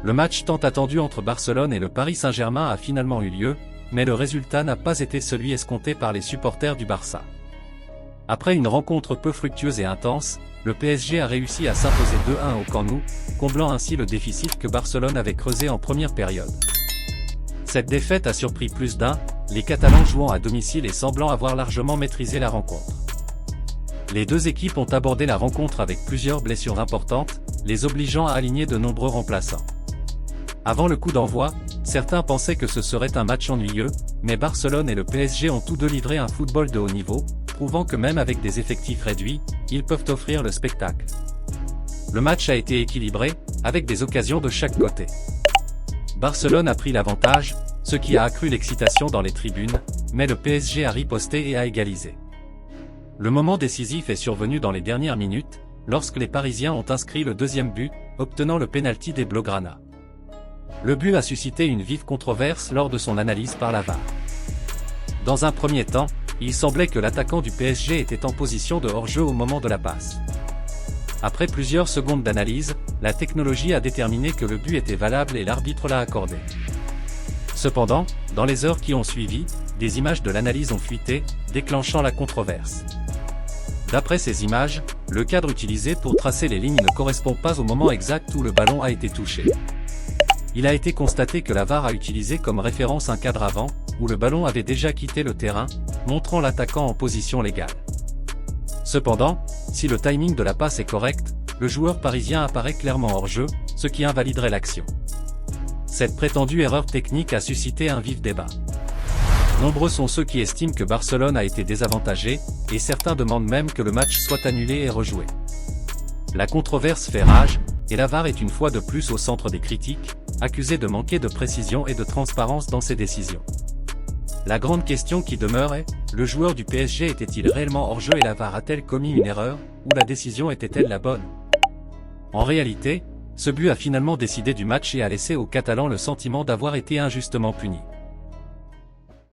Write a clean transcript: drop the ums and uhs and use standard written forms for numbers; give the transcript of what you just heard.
Le match tant attendu entre Barcelone et le Paris Saint-Germain a finalement eu lieu, mais le résultat n'a pas été celui escompté par les supporters du Barça. Après une rencontre peu fructueuse et intense, le PSG a réussi à s'imposer 2-1 au Camp Nou, comblant ainsi le déficit que Barcelone avait creusé en première période. Cette défaite a surpris plus d'un, les Catalans jouant à domicile et semblant avoir largement maîtrisé la rencontre. Les deux équipes ont abordé la rencontre avec plusieurs blessures importantes, les obligeant à aligner de nombreux remplaçants. Avant le coup d'envoi, certains pensaient que ce serait un match ennuyeux, mais Barcelone et le PSG ont tous deux livré un football de haut niveau, prouvant que même avec des effectifs réduits, ils peuvent offrir le spectacle. Le match a été équilibré, avec des occasions de chaque côté. Barcelone a pris l'avantage, ce qui a accru l'excitation dans les tribunes, mais le PSG a riposté et a égalisé. Le moment décisif est survenu dans les dernières minutes, lorsque les Parisiens ont inscrit le deuxième but, obtenant le pénalty des Blaugrana. Le but a suscité une vive controverse lors de son analyse par la VAR. Dans un premier temps, il semblait que l'attaquant du PSG était en position de hors-jeu au moment de la passe. Après plusieurs secondes d'analyse, la technologie a déterminé que le but était valable et l'arbitre l'a accordé. Cependant, dans les heures qui ont suivi, des images de l'analyse ont fuité, déclenchant la controverse. D'après ces images, le cadre utilisé pour tracer les lignes ne correspond pas au moment exact où le ballon a été touché. Il a été constaté que la VAR a utilisé comme référence un cadre avant, où le ballon avait déjà quitté le terrain, montrant l'attaquant en position légale. Cependant, si le timing de la passe est correct, le joueur parisien apparaît clairement hors jeu, ce qui invaliderait l'action. Cette prétendue erreur technique a suscité un vif débat. Nombreux sont ceux qui estiment que Barcelone a été désavantagé, et certains demandent même que le match soit annulé et rejoué. La controverse fait rage, et la VAR est une fois de plus au centre des critiques, accusée de manquer de précision et de transparence dans ses décisions. La grande question qui demeure est, le joueur du PSG était-il réellement hors jeu et la VAR a-t-elle commis une erreur, ou la décision était-elle la bonne? En réalité, ce but a finalement décidé du match et a laissé aux Catalans le sentiment d'avoir été injustement punis.